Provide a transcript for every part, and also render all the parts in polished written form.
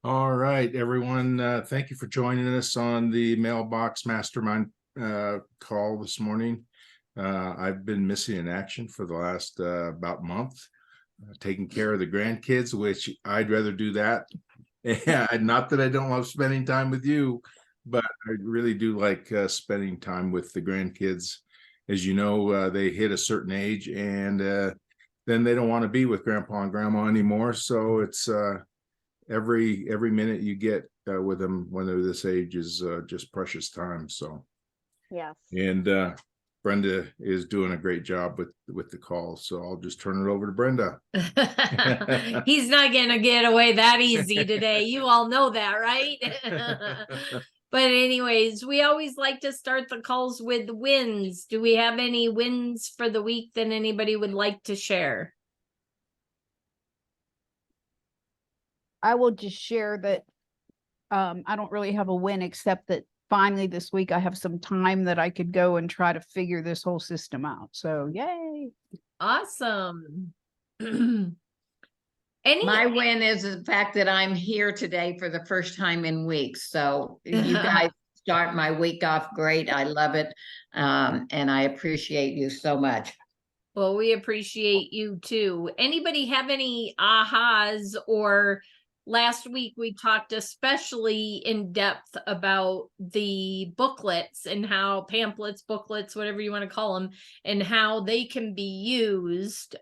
All right, everyone. Thank you for joining us on the Mailbox Mastermind call this morning. I've been missing in action for the last about month, taking care of the grandkids, which I'd rather do that. And not that I don't love spending time with you, but I really do like spending time with the grandkids. As you know, they hit a certain age and then they don't want to be with grandpa and grandma anymore. So it's every minute you get with them when they're this age is just precious time. So Yes. and Brenda is doing a great job with the call, so I'll just turn it over to Brenda. He's not gonna get away that easy today. You all know that, right? But anyways, we always like to start the calls with wins. Do we have any wins for the week that anybody would like to share? I will just share that I don't really have a win, except that finally this week I have some time that I could go and try to figure this whole system out. So yay. Awesome. My win is the fact that I'm here today for the first time in weeks. So you guys start my week off great. I love it. And I appreciate you so much. Well, we appreciate you too. Anybody have any ahas? Or last week we talked especially in depth about the booklets and how pamphlets, booklets, whatever you want to call them, and how they can be used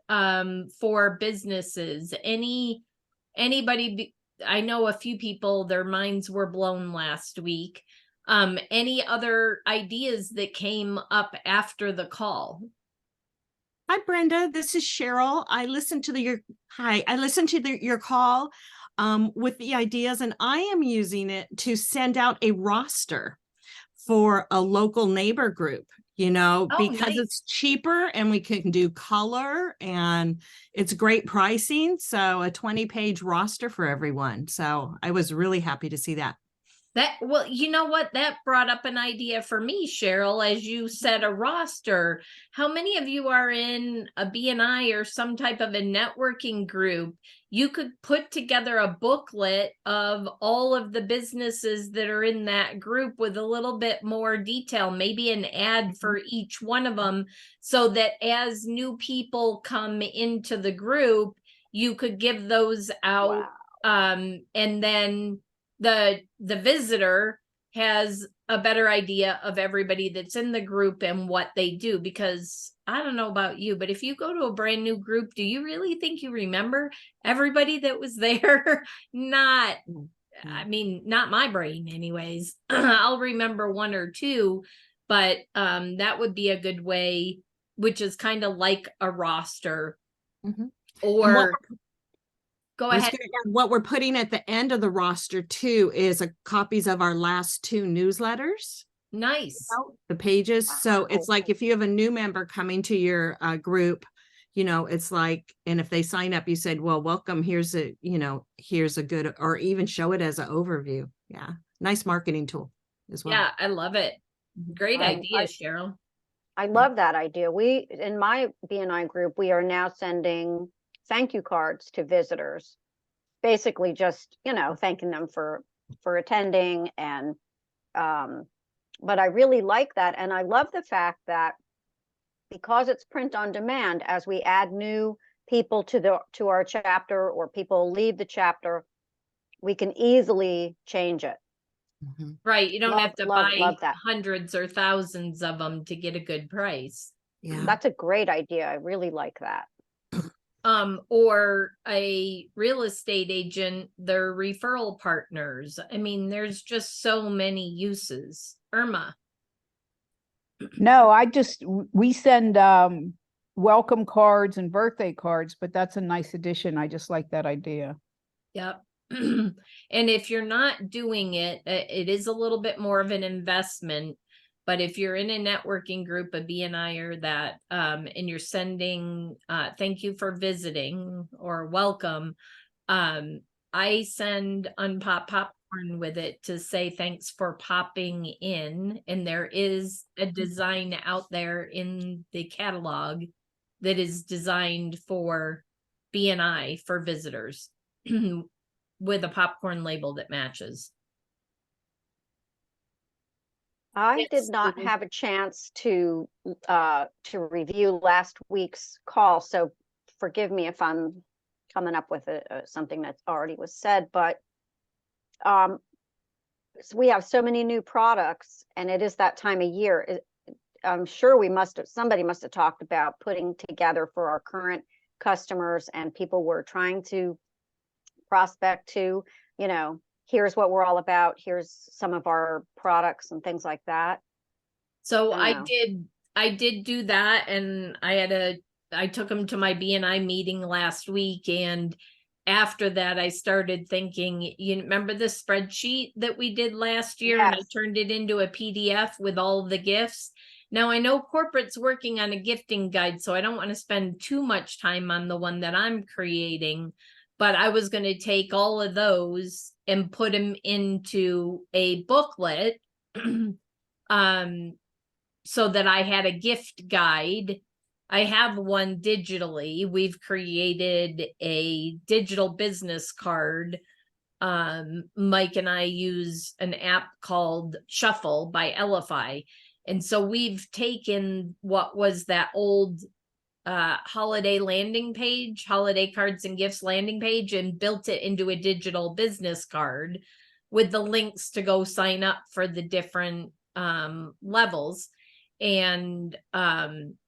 for businesses. Anybody, I know a few people, their minds were blown last week. Any other ideas that came up after the call? Hi, Brenda. This is Cheryl. I listened to your call with the ideas, and I am using it to send out a roster for a local neighbor group, because nice. It's cheaper and we can do color and it's great pricing. So a 20-page roster for everyone. So I was really happy to see that. Well, you know what? That brought up an idea for me, Cheryl, as you said, a roster. How many of you are in a BNI or some type of a networking group? You could put together a booklet of all of the businesses that are in that group with a little bit more detail, maybe an ad for each one of them, so that as new people come into the group, you could give those out. Wow. And then the visitor has a better idea of everybody that's in the group and what they do. Because I don't know about you, but if you go to a brand new group, do you really think you remember everybody that was there? Not, I mean, not my brain anyways. I'll remember one or two, but that would be a good way, which is kind of like a roster. Or go ahead. What we're putting at the end of the roster too is copies of our last 2 newsletters. Nice. The pages. So it's like if you have a new member coming to your group, it's like, and if they sign up, you said, well, welcome, here's a good, or even show it as an overview. Yeah. Nice marketing tool as well. Yeah, I love it. Great idea, Cheryl. I love that idea. We, in my BNI group, we are now sending thank you cards to visitors, basically just, thanking them for attending. And but I really like that. And I love the fact that because it's print on demand, as we add new people to our chapter, or people leave the chapter, we can easily change it. Right. You don't have to buy hundreds or thousands of them to get a good price. Yeah. That's a great idea. I really like that. Or a real estate agent, their referral partners. I mean, there's just so many uses. Irma. No, we send welcome cards and birthday cards, but that's a nice addition. I just like that idea. Yep. And if you're not doing it, it is a little bit more of an investment. But if you're in a networking group, a BNI or that, and you're sending thank you for visiting or welcome, I send Unpop Popcorn with it to say thanks for popping in. And there is a design out there in the catalog that is designed for BNI for visitors. with a popcorn label that matches. I Yes, did not Susan. have a chance to review last week's call, so forgive me if I'm coming up with something that already was said, but so we have so many new products, and it is that time of year. I'm sure somebody must have talked about putting together for our current customers and people we're trying to prospect to, here's what we're all about. Here's some of our products and things like that. So I know. I did do that, and I took them to my BNI meeting last week, and after that I started thinking, you remember the spreadsheet that we did last year, and I Yes. turned it into a PDF with all of the gifts. Now I know corporate's working on a gifting guide, so I don't want to spend too much time on the one that I'm creating, but I was going to take all of those and put them into a booklet so that I had a gift guide. I have one digitally. We've created a digital business card. Mike and I use an app called Shuffle by Elify. And so we've taken what was that old holiday landing page, holiday cards and gifts landing page, and built it into a digital business card with the links to go sign up for the different levels. And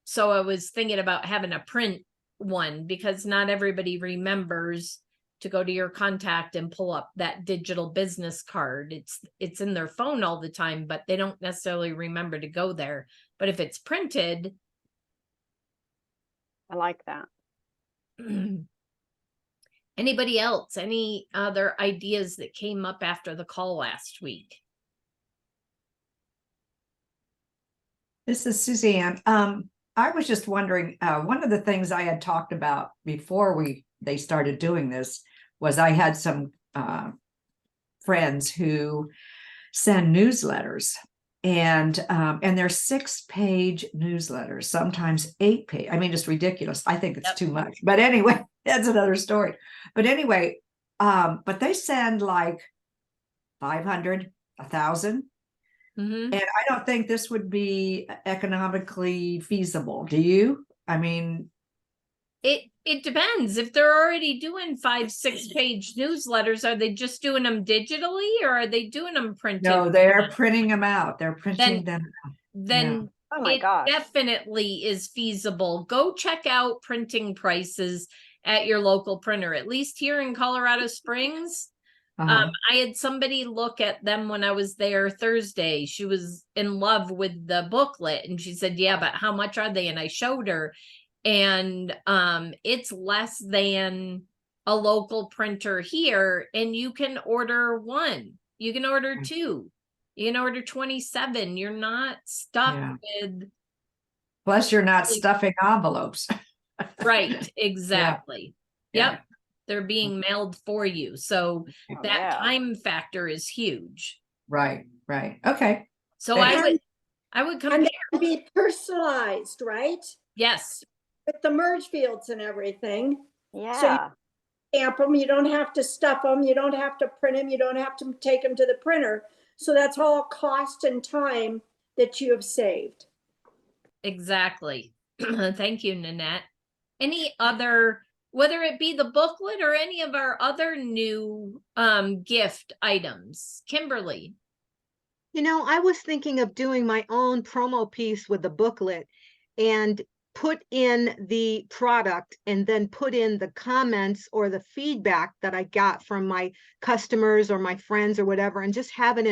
so I was thinking about having a print one, because not everybody remembers to go to your contact and pull up that digital business card. It's in their phone all the time, but they don't necessarily remember to go there. But if it's printed, I like that. anybody else, any other ideas that came up after the call last week? This is Suzanne. I was just wondering, one of the things I had talked about before they started doing this was I had some friends who send newsletters, and they're 6-page newsletters, sometimes 8-page. I mean, it's ridiculous. I think it's too much. But anyway, that's another story. But anyway, but they send like 500, 1,000. Mm-hmm. And I don't think this would be economically feasible. Do you? I mean, it depends. If they're already doing 5-6-page newsletters, are they just doing them digitally, or are they doing them printed? no, they're printing them out. They're printing them out. Then Oh my it gosh. definitely is feasible. Go check out printing prices at your local printer. At least here in Colorado Springs, Uh-huh. I had somebody look at them when I was there Thursday. She was in love with the booklet, and she said, yeah, but how much are they? And I showed her, and it's less than a local printer here, and you can order one, you can order 2, you can order 27. You're not stuck with. Plus, you're not stuffing envelopes. Right, exactly. Yeah. Yep. They're being mailed for you. So Oh, that yeah. time factor is huge. Right. Okay. So Thanks. I would And compare. they can be personalized, right? Yes. With the merge fields and everything. Yeah. Stamp them, you don't have to stuff them, you don't have to print them, you don't have to take them to the printer. So that's all cost and time that you have saved. Exactly. Thank you, Nanette. Any other, whether it be the booklet or any of our other new gift items? Kimberly. I was thinking of doing my own promo piece with the booklet and put in the product and then put in the comments or the feedback that I got from my customers or my friends or whatever, and just have it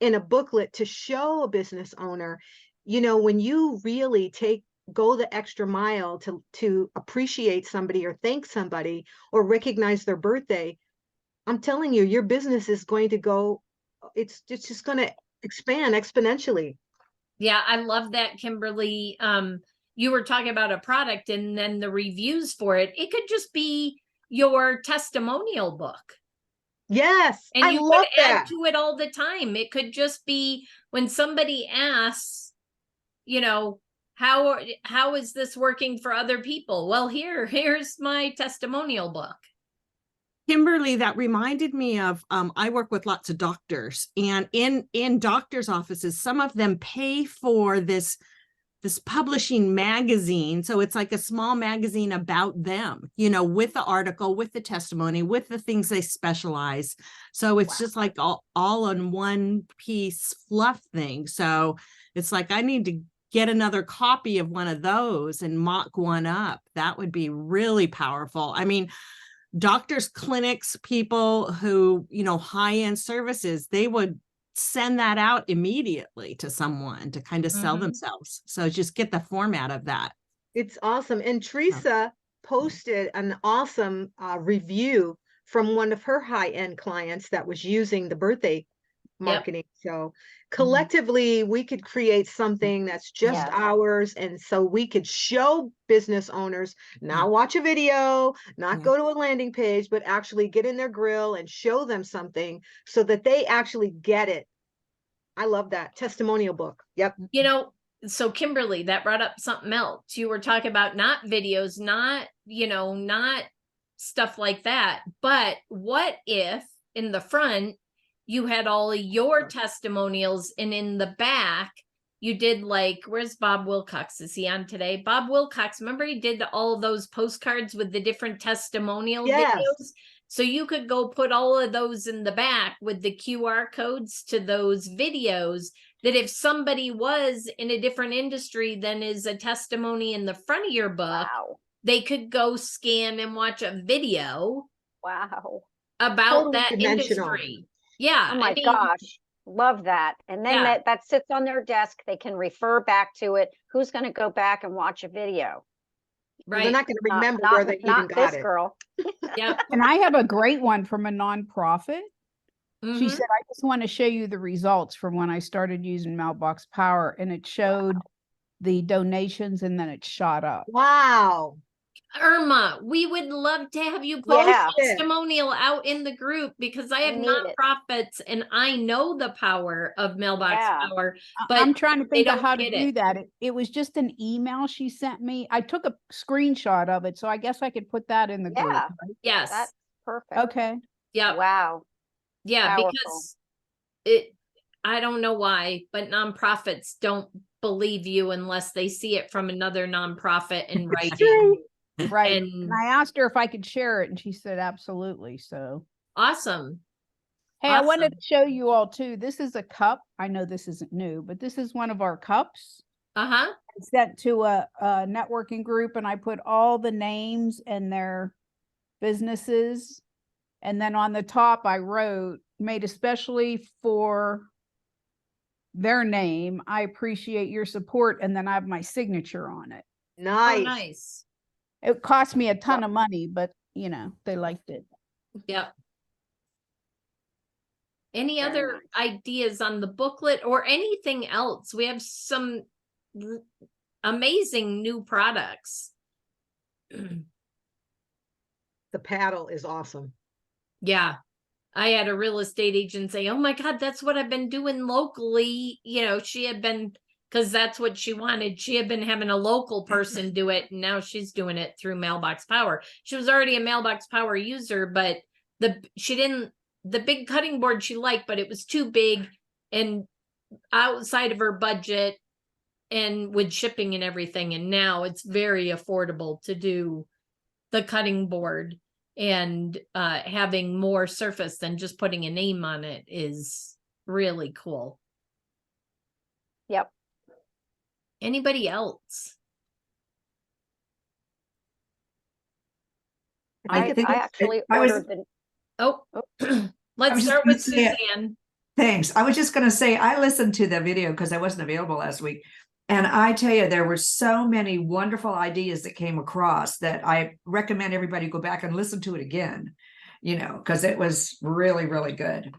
in a booklet to show a business owner, when you really go the extra mile to appreciate somebody or thank somebody or recognize their birthday. I'm telling you, your business is going to go, it's just going to expand exponentially. Yeah, I love that, Kimberly. You were talking about a product and then the reviews for it. It could just be your testimonial book. Yes, And I you love could that. add to it all the time. It could just be when somebody asks, how is this working for other people? Well, here's my testimonial book. Kimberly, that reminded me of, I work with lots of doctors, and in doctors' offices, some of them pay for this publishing magazine. So it's like a small magazine about them, with the article, with the testimony, with the things they specialize. So it's just like all in one piece fluff thing. So it's like, I need to get another copy of one of those and mock one up. That would be really powerful. I mean, doctors, clinics, people who, high-end services, they would send that out immediately to someone to kind of sell themselves. So just get the format of that. It's awesome. And Teresa posted an awesome review from one of her high-end clients that was using the birthday marketing. So collectively, we could create something that's just ours. And so we could show business owners, not watch a video, not go to a landing page, but actually get in their grill and show them something so that they actually get it. I love that testimonial book. Yep. So Kimberly, that brought up something else. You were talking about not videos, not stuff like that. But what if in the front, you had all of your testimonials, and in the back, you did where's Bob Wilcox? Is he on today? Bob Wilcox, remember he did all of those postcards with the different testimonial videos? So you could go put all of those in the back with the QR codes to those videos, that if somebody was in a different industry than is a testimony in the front of your book, they could go scan and watch a video about that industry. Yeah. Oh my gosh. Love that. And then that sits on their desk. They can refer back to it. Who's going to go back and watch a video? Right. They're not going to remember where they even got it. Girl. Yeah. And I have a great one from a nonprofit. She said, I just want to show you the results from when I started using Mailbox Power, and it showed the donations, and then it shot up. Wow. Irma, we would love to have you post a testimonial out in the group, because I have nonprofits and I know the power of Mailbox Power. But I'm trying to think of how to do that. It was just an email she sent me. I took a screenshot of it, so I guess I could put that in the group. Right? Yes. That's perfect. Okay. Yeah. Wow. Yeah, because I don't know why, but nonprofits don't believe you unless they see it from another nonprofit in writing. Right. And I asked her if I could share it, and she said absolutely. So awesome. Hey, I wanted to show you all too. This is a cup. I know this isn't new, but this is one of our cups. I sent to a networking group, and I put all the names and their businesses. And then on the top, I wrote, made especially for their name. I appreciate your support. And then I have my signature on it. Nice. Oh, nice. It cost me a ton of money, but they liked it. Yep. Any other ideas on the booklet or anything else? We have some amazing new products. The paddle is awesome. Yeah. I had a real estate agent say, oh my God, that's what I've been doing locally. She had been, because that's what she wanted. She had been having a local person do it, and now she's doing it through Mailbox Power. She was already a Mailbox Power user, but the big cutting board she liked, but it was too big and outside of her budget and with shipping and everything. And now it's very affordable to do the cutting board, and having more surface than just putting a name on it is really cool. Yep. Anybody else? I actually ordered Let's start with Suzanne. Thanks. I was just going to say, I listened to the video because I wasn't available last week. And I tell you, there were so many wonderful ideas that came across that I recommend everybody go back and listen to it again, because it was really, really good.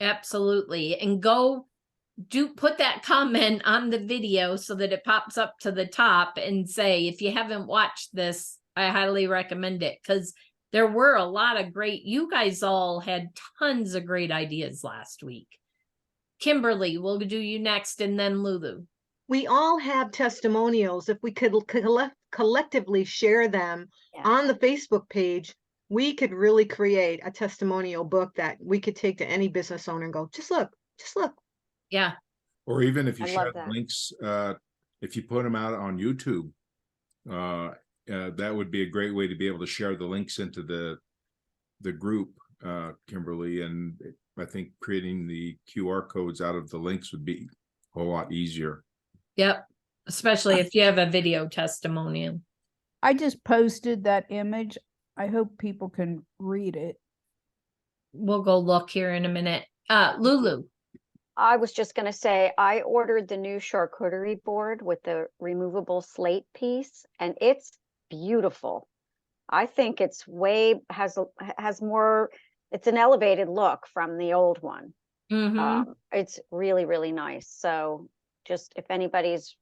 Absolutely. And put that comment on the video so that it pops up to the top, and say, if you haven't watched this, I highly recommend it, because there were a lot of you guys all had tons of great ideas last week. Kimberly, we'll do you next, and then Lulu. We all have testimonials. If we could collectively share them on the Facebook page, we could really create a testimonial book that we could take to any business owner and go, just look, just look. Yeah. Or even if you I share love the that. links, if you put them out on YouTube, that would be a great way to be able to share the links into the group, Kimberly. And I think creating the QR codes out of the links would be a whole lot easier. Yep. Especially if you have a video testimonial. I just posted that image. I hope people can read it. We'll go look here in a minute. Lulu. I was just gonna say, I ordered the new charcuterie board with the removable slate piece, and it's beautiful. I think it's has more, it's an elevated look from the old one. Mm-hmm. It's really, really nice. So just if anybody's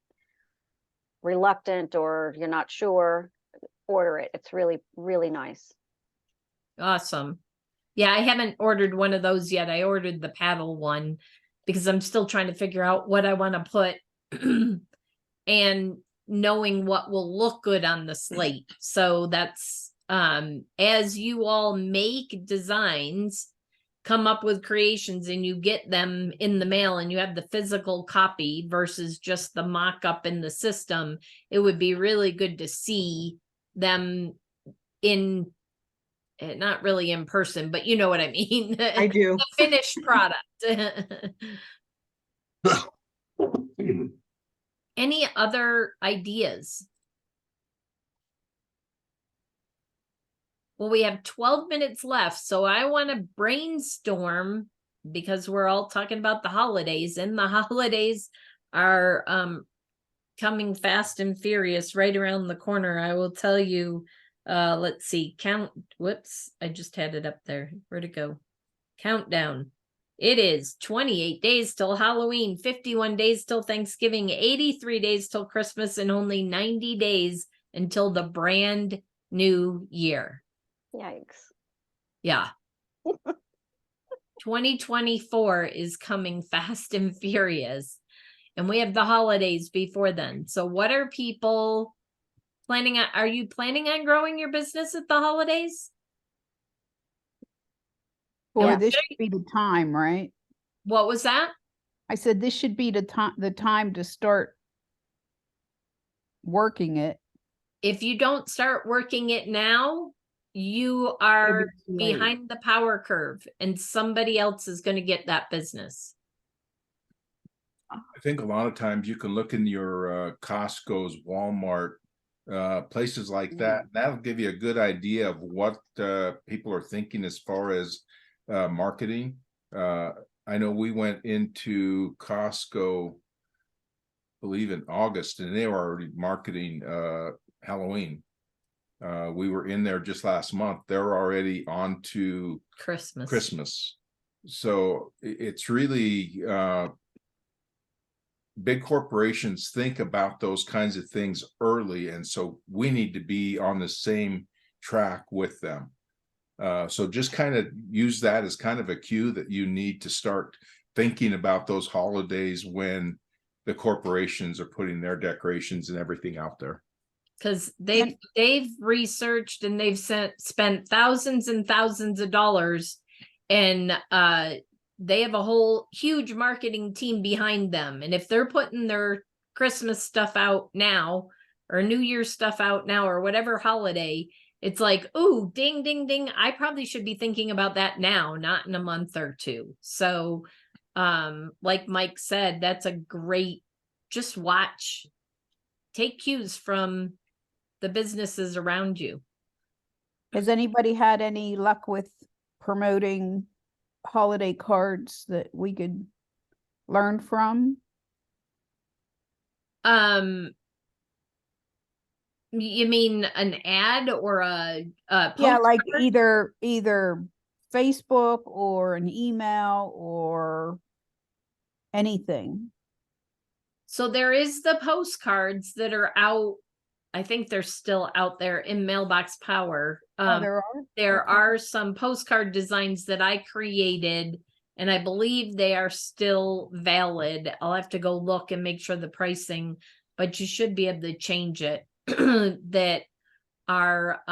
reluctant or you're not sure, order it. It's really, really nice. Awesome. Yeah, I haven't ordered one of those yet. I ordered the paddle one because I'm still trying to figure out what I want to put and knowing what will look good on the slate. So that's as you all make designs, come up with creations, and you get them in the mail and you have the physical copy versus just the mock-up in the system, it would be really good to see them in, not really in person, but you know what I mean. I do. The finished product. Any other ideas? Well, we have 12 minutes left, so I want to brainstorm because we're all talking about the holidays, and the holidays are coming fast and furious right around the corner. I will tell you, let's see, whoops, I just had it up there. Where'd it go? Countdown. It is 28 days till Halloween, 51 days till Thanksgiving, 83 days till Christmas, and only 90 days until the brand new year. Yikes. Yeah. 2024 is coming fast and furious, and we have the holidays before then. So what are people planning on? Are you planning on growing your business at the holidays? Or Yeah. this should be the time, right? What was that? I said this should be the time to start working it. If you don't start working it now, you are behind the power curve, and somebody else is going to get that business. I think a lot of times you can look in your Costco's, Walmart, places like that. That'll give you a good idea of what people are thinking as far as marketing. I know we went into Costco, I believe in August, and they were already marketing Halloween. We were in there just last month. They're already on to Christmas. So it's really big corporations think about those kinds of things early, and so we need to be on the same track with them. So just kind of use that as kind of a cue that you need to start thinking about those holidays when the corporations are putting their decorations and everything out there. Because they've researched and they've spent thousands and thousands of dollars, and they have a whole huge marketing team behind them. And if they're putting their Christmas stuff out now, or New Year's stuff out now, or whatever holiday, it's like, ooh, ding, ding, ding. I probably should be thinking about that now, not in a month or two. So, like Mike said, that's a great, just watch, take cues from the businesses around you. Has anybody had any luck with promoting holiday cards that we could learn from? You mean an ad or a Yeah, like postcard? either Facebook or an email or anything. So there is the postcards that are out. I think they're still out there in Mailbox Power. There are? There Okay. are some postcard designs that I created, and I believe they are still valid. I'll have to go look and make sure the pricing, but you should be able to change it. That are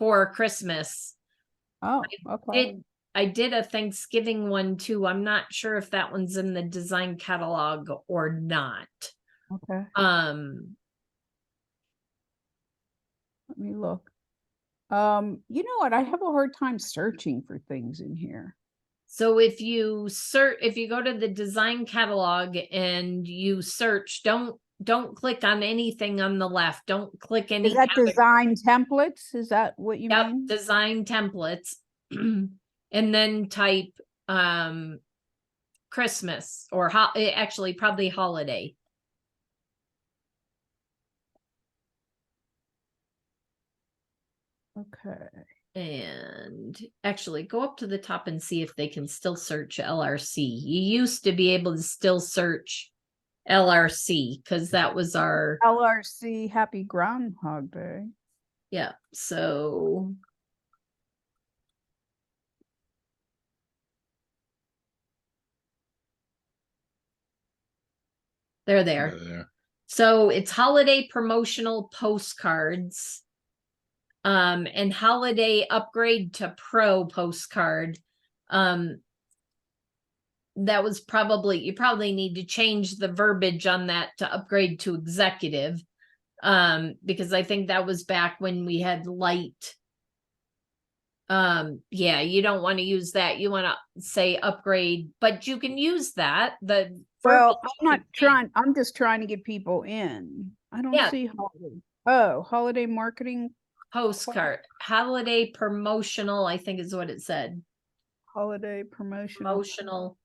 for Christmas. Oh, okay. I did a Thanksgiving one too. I'm not sure if that one's in the design catalog or not. Okay. Let me look. You know what? I have a hard time searching for things in here. So if you go to the design catalog and you search, don't click on anything on the left. Don't click any. Is that design templates? Is that what you Yep, mean? design templates. And then type Christmas or actually probably holiday. Okay. And actually go up to the top and see if they can still search LRC. You used to be able to still search LRC because that was our LRC Happy Groundhog Day. yeah. So they're there. So it's holiday promotional postcards. And holiday upgrade to pro postcard. That was you probably need to change the verbiage on that to upgrade to executive. Because I think that was back when we had light. Yeah, you don't want to use that. You want to say upgrade, but you can use that. Well, I'm just trying to get people in. I don't see holiday. Oh, holiday marketing postcard, holiday promotional, I think is what it said. Holiday promotional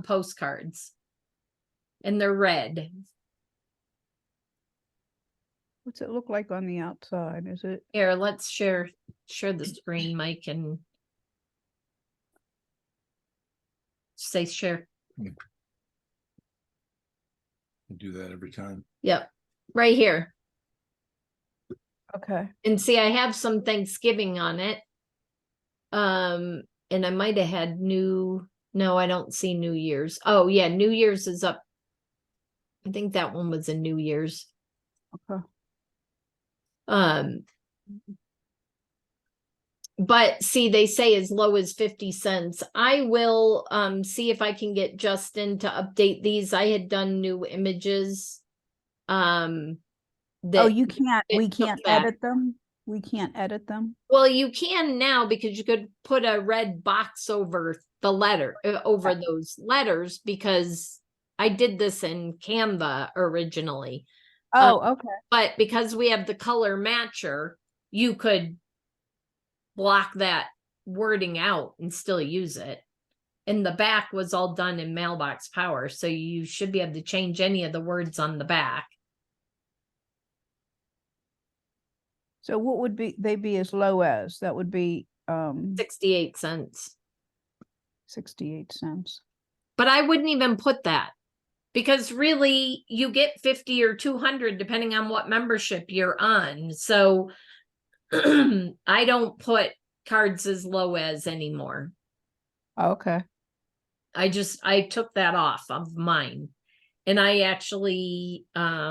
postcards. And they're red. What's it look like on the outside? Is it here? Let's share the screen, Mike, and say share. I do that every time. Yep. Right here. okay? And see, I have some Thanksgiving on it. And I might have had no, I don't see New Year's. Oh yeah, New Year's is up. I think that one was a New Year's. Okay. But see, they say as low as 50 cents. I will see if I can get Justin to update these. I had done new images. Oh, you can't, we can't edit them? We can't edit them? Well, you can now because you could put a red box over the letter, over those letters, because I did this in Canva originally. Oh, okay. But because we have the color matcher, you could block that wording out and still use it. And the back was all done in Mailbox Power, so you should be able to change any of the words on the back. So what would they be as low as? That would be 68 cents. 68 cents. But I wouldn't even put that, because really you get 50 or 200 depending on what membership you're on. So I don't put cards as low as anymore. Okay. I took that off of mine. And I actually, let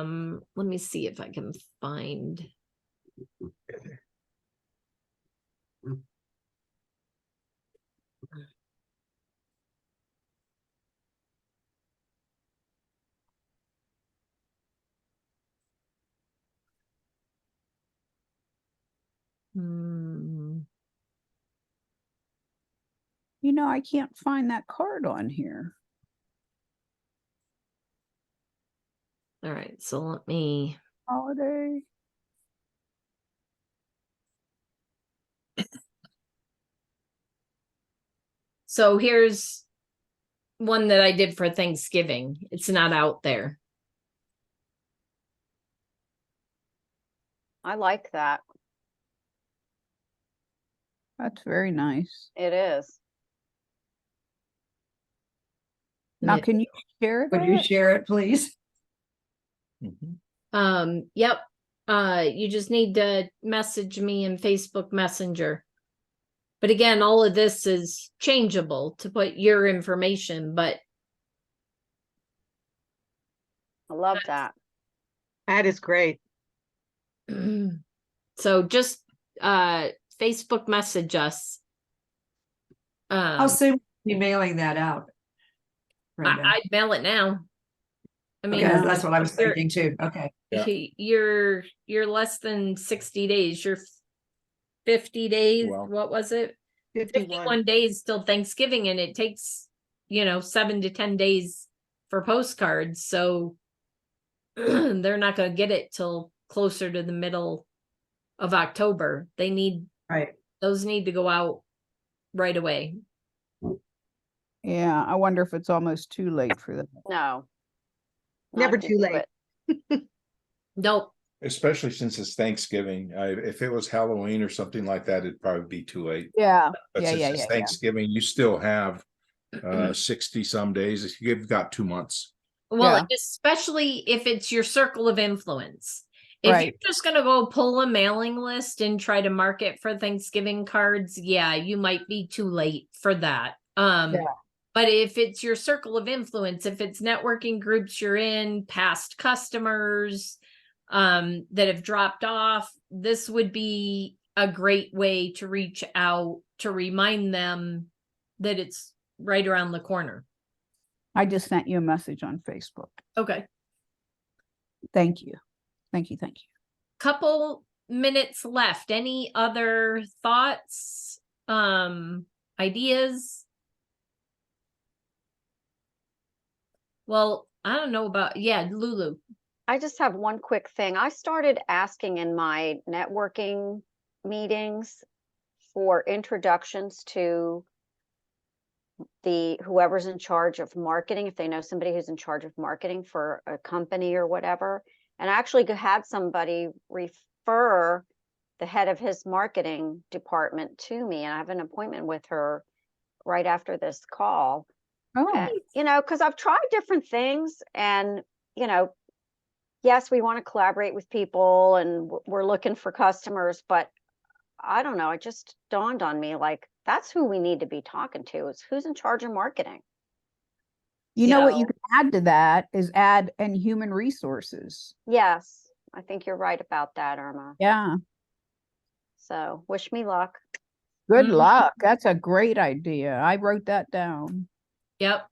me see if I can find. You know, I can't find that card on here. All right, so let me. Holiday. So here's one that I did for Thanksgiving. It's not out there. I like that. That's very nice. It is. Now, can you share it? Would you share it, please? Yep. You just need to message me in Facebook Messenger. But again, all of this is changeable to put your information, but I love that. That is great. So just Facebook message us. How soon be mailing that out? Brenda? I'd mail it now. I mean, Okay, that's what I was thinking too. Okay. Yeah. you're less than 60 days. You're 50 days. Well, what was it? 51. 51 days till Thanksgiving, and it takes, 7 to 10 days for postcards. So they're not going to get it till closer to the middle of October. Those need to go out right away. Yeah, I wonder if it's almost too late for that. No. Never not to too do late. it. Nope. especially since it's Thanksgiving. If it was Halloween or something like that, it'd probably be too late. Yeah, But yeah, since yeah, it's yeah. Thanksgiving, you still have 60 some days. You've got 2 months. Well, Yeah. especially if it's your circle of influence. If Right. you're just going to go pull a mailing list and try to market for Thanksgiving cards, yeah, you might be too late for that. Yeah. But if it's your circle of influence, if it's networking groups you're in, past customers that have dropped off, this would be a great way to reach out to remind them that it's right around the corner. I just sent you a message on Facebook. Okay. Thank you. Thank you. Thank you. Couple minutes left. Any other thoughts, ideas? Well, I don't know about, Lulu. I just have one quick thing. I started asking in my networking meetings for introductions to whoever's in charge of marketing, if they know somebody who's in charge of marketing for a company or whatever. And I actually had somebody refer the head of his marketing department to me, and I have an appointment with her right after this call. Oh, Because I've tried different things, and yes, we want to collaborate with people and we're looking for customers, but I don't know, it just dawned on me, like, that's who we need to be talking to, is who's in charge of marketing. you know what you So- can add to that is add and human resources. Yes, I think you're right about that, Irma. Yeah. So wish me luck. Good Mhm. luck. That's a great idea. I wrote that down. Yep.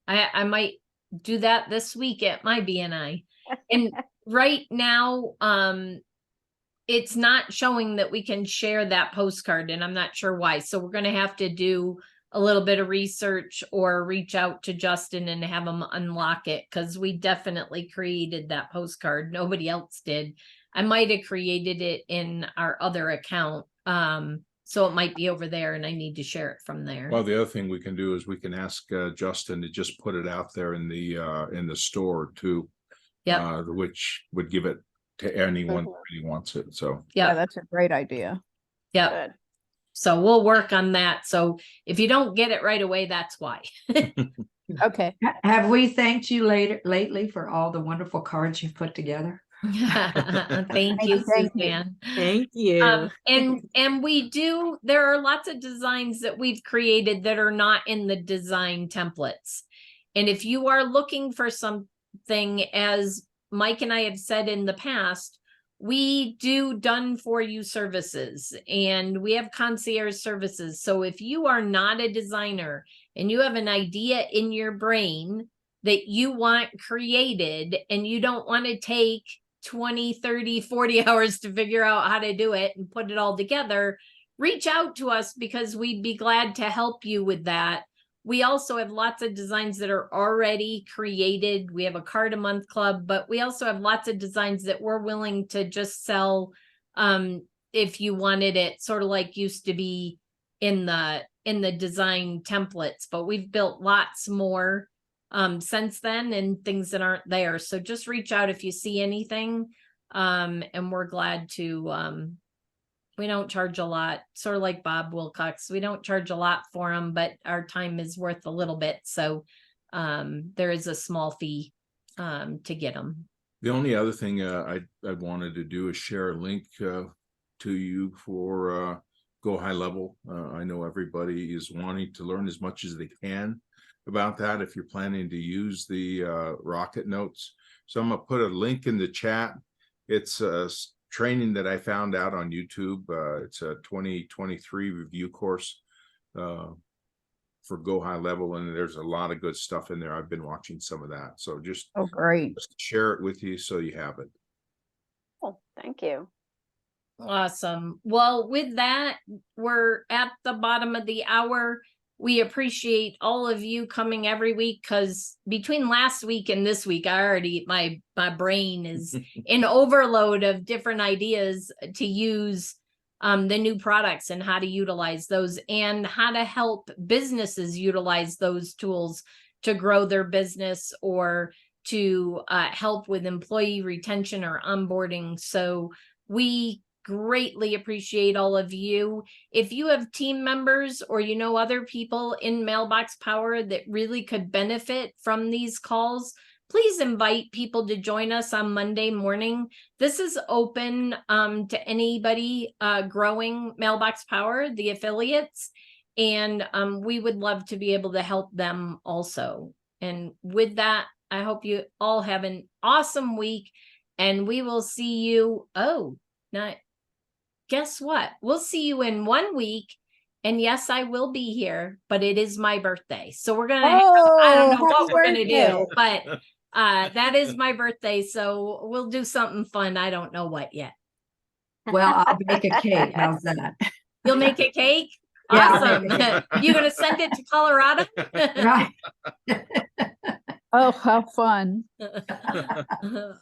I might do that this week at my BNI. And right now, it's not showing that we can share that postcard, and I'm not sure why. So we're going to have to do a little bit of research or reach out to Justin and have him unlock it, because we definitely created that postcard. Nobody else did. I might have created it in our other account. So it might be over there and I need to share it from there. Well, the other thing we can do is we can ask Justin to just put it out there in the store too. Yep. Which would give it to anyone who Mhm. really wants it. So Yeah, Yep. that's a great idea. Yep. Good. So we'll work on that. So if you don't get it right away, that's why. Okay. Have we thanked you lately for all the wonderful cards you've put together? Thank you, Thank you. Suzanne. Thank you. And we do, there are lots of designs that we've created that are not in the design templates. And if you are looking for something, as Mike and I have said in the past, we do done for you services and we have concierge services. So if you are not a designer and you have an idea in your brain that you want created and you don't want to take 20, 30, 40 hours to figure out how to do it and put it all together, reach out to us because we'd be glad to help you with that. We also have lots of designs that are already created. We have a card a month club, but we also have lots of designs that we're willing to just sell if you wanted it, sort of like used to be in the design templates. But we've built lots more since then, and things that aren't there. So just reach out if you see anything. And we're glad to, we don't charge a lot, sort of like Bob Wilcox. We don't charge a lot for them, but our time is worth a little bit. So there is a small fee to get them. the only other thing I wanted to do is share a link to you for Go High Level. I know everybody is wanting to learn as much as they can about that if you're planning to use the Rocket Notes. So I'm gonna put a link in the chat. It's training that I found out on YouTube. It's a 2023 review course for Go High Level, and there's a lot of good stuff in there. I've been watching some of that, so just great. share it with you so you have it. Oh, thank you. Awesome. Well, with that, we're at the bottom of the hour. We appreciate all of you coming every week, because between last week and this week, I already, my brain is in overload of different ideas to use the new products and how to utilize those, and how to help businesses utilize those tools to grow their business, or to help with employee retention or onboarding. So we greatly appreciate all of you. If you have team members, or you know other people in Mailbox Power that really could benefit from these calls, please invite people to join us on Monday morning. This is open to anybody growing Mailbox Power, the affiliates, and we would love to be able to help them also. And with that, I hope you all have an awesome week, and we will see you. Guess what? We'll see you in 1 week. And yes, I will be here, but it is my birthday. So we're going to, I don't know what we're going to do, but that is my birthday. So we'll do something fun. I don't know what yet. Well, I'll make a cake. How's that? You'll make a cake? Yeah, Awesome. You're going to send it to Colorado? Right. Oh, how fun.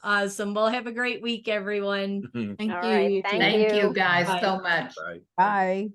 Awesome. Well, have a great week, everyone. Thank All you. right, You too. thank Thank you you. guys Bye. so much. Bye. Bye.